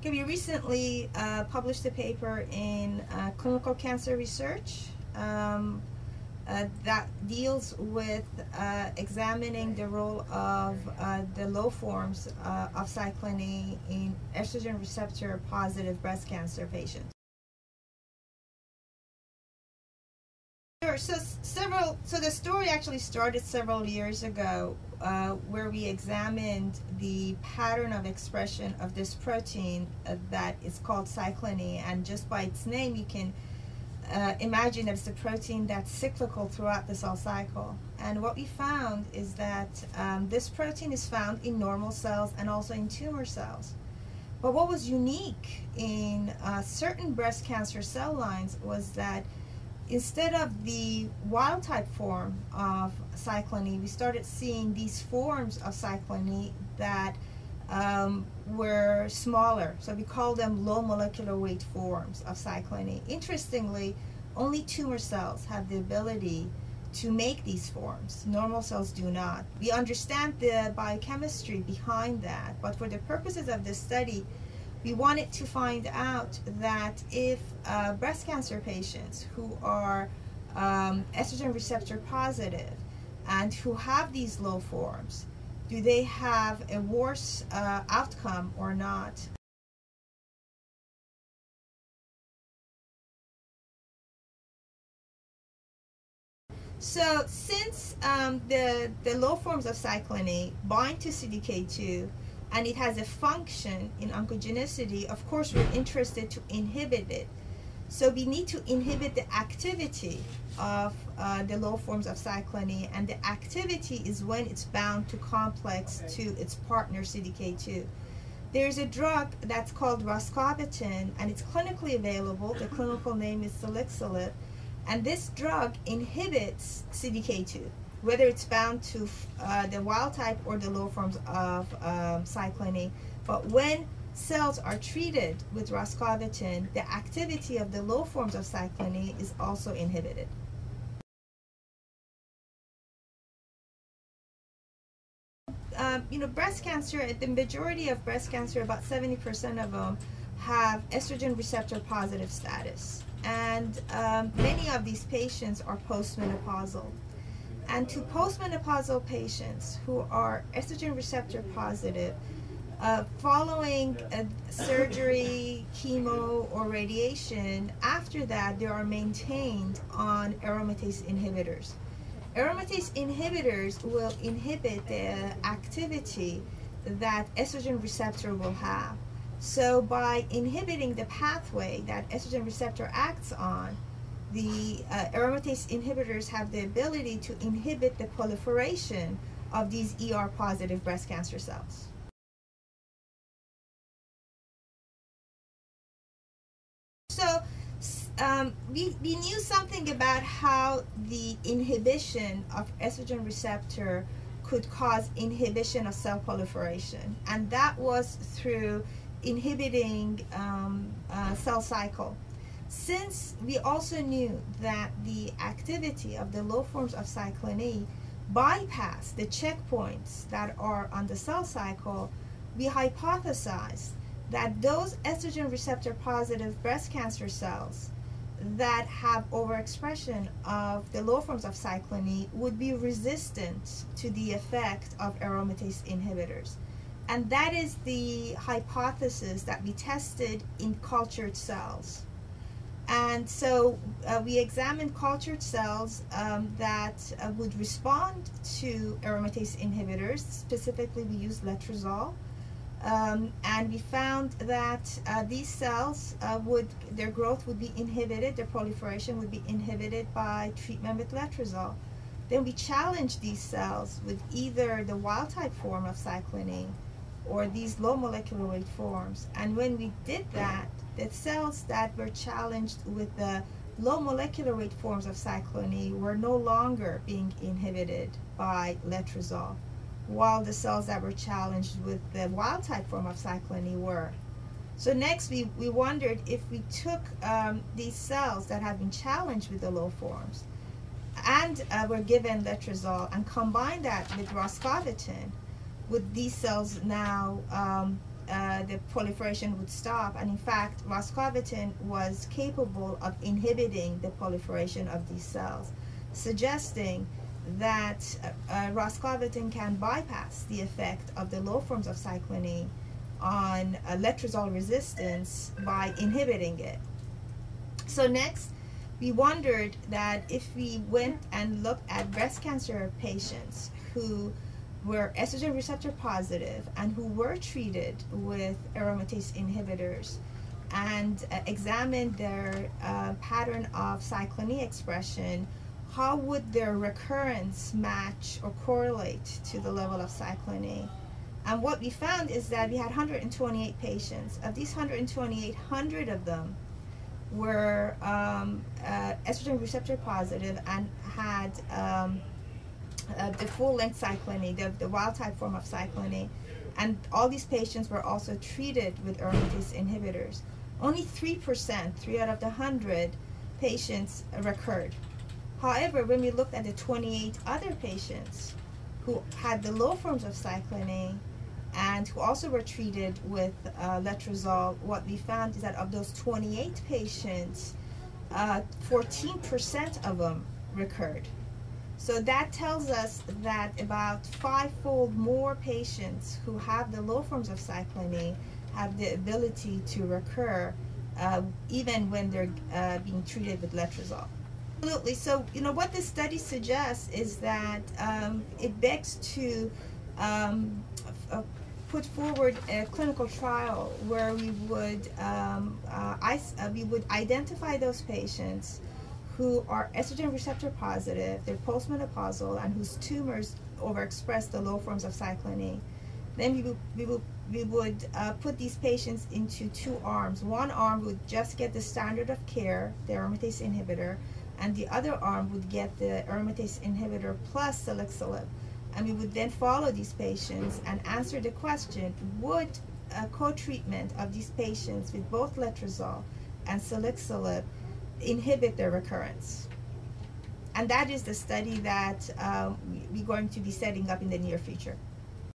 Okay, we recently published a paper in Clinical Cancer Research that deals with examining the role of the low forms of Cycli-E in estrogen receptor positive breast cancer patients. Sure. So the story actually started several years ago, where we examined the pattern of expression of this protein that is called Cycli-E, and just by its name, you can imagine it's a protein that's cyclical throughout the cell cycle. And what we found is that this protein is found in normal cells and also in tumor cells. But what was unique in certain breast cancer cell lines was that instead of the wild type form of Cycli-E, we started seeing these forms of Cycli-E that were smaller. So we call them low molecular weight forms of Cycli-E. Interestingly, only tumor cells have the ability to make these forms. Normal cells do not. We understand the biochemistry behind that, but for the purposes of this study, we wanted to find out that if breast cancer patients who are estrogen receptor positive and who have these low forms, do they have a worse outcome or not? So since the low forms of Cycli-E bind to CDK2 and it has a function in oncogenicity, of course we're interested to inhibit it. So we need to inhibit the activity of the low forms of Cycli-E, and the activity is when it's bound to complex to its partner CDK2. There's a drug that's called roscovitin, and it's clinically available. The clinical name is salicylate, and this drug inhibits CDK2, whether it's bound to the wild type or the low forms of Cycli-E. But when cells are treated with roscovitin, the activity of the low forms of Cycli-E is also inhibited. Breast cancer, the majority of breast cancer, about 70% of them, have estrogen receptor positive status. And many of these patients are postmenopausal. And to postmenopausal patients who are estrogen receptor positive, following surgery, chemo, or radiation, after that they are maintained on aromatase inhibitors. Aromatase inhibitors will inhibit the activity that estrogen receptor will have. So by inhibiting the pathway that estrogen receptor acts on, the aromatase inhibitors have the ability to inhibit the proliferation of these ER-positive breast cancer cells. So we knew something about how the inhibition of estrogen receptor could cause inhibition of cell proliferation, and that was through inhibiting cell cycle. Since we also knew that the activity of the low forms of Cycli-E bypass the checkpoints that are on the cell cycle, we hypothesized that those estrogen receptor positive breast cancer cells that have overexpression of the low forms of Cycli-E would be resistant to the effect of aromatase inhibitors. And that is the hypothesis that we tested in cultured cells. And so we examined cultured cells that would respond to aromatase inhibitors. Specifically, we used letrozole. And we found that these cells their growth would be inhibited, their proliferation would be inhibited by treatment with letrozole. Then we challenged these cells with either the wild type form of Cycli-E or these low molecular weight forms. And when we did that, the cells that were challenged with the low molecular weight forms of Cycli-E were no longer being inhibited by letrozole, while the cells that were challenged with the wild type form of Cycli-E were. So next we wondered if we took these cells that have been challenged with the low forms and were given letrozole and combined that with roscovitin, would these cells now the proliferation would stop. And in fact, roscovitin was capable of inhibiting the proliferation of these cells, suggesting that roscovitin can bypass the effect of the low forms of cyclin E on letrozole resistance by inhibiting it. So next, we wondered that if we went and looked at breast cancer patients who were estrogen receptor positive and who were treated with aromatase inhibitors and examined their pattern of cyclin E expression, how would their recurrence match or correlate to the level of cyclin E? And what we found is that we had 128 patients. Of these 128, 100 of them were estrogen receptor positive and had the full-length cyclin E, the wild-type form of cyclin E. And all these patients were also treated with aromatase inhibitors. Only 3%, 3 out of the 100 patients recurred. However, when we looked at the 28 other patients who had the low forms of cyclin E and who also were treated with letrozole, what we found is that of those 28 patients, 14% of them recurred. So that tells us that about 5-fold more patients who have the low forms of cyclin E have the ability to recur even when they're being treated with letrozole. Absolutely. So, what this study suggests is that it begs to put forward a clinical trial where we would identify those patients who are estrogen receptor positive, they're postmenopausal, and whose tumors overexpress the low forms of cyclin E. Then we would put these patients into 2 arms. One arm would just get the standard of care, the aromatase inhibitor, and the other arm would get the aromatase inhibitor plus salicylib. And we would then follow these patients and answer the question, would a co-treatment of these patients with both letrozole and salicylib inhibit their recurrence? And that is the study that we're going to be setting up in the near future.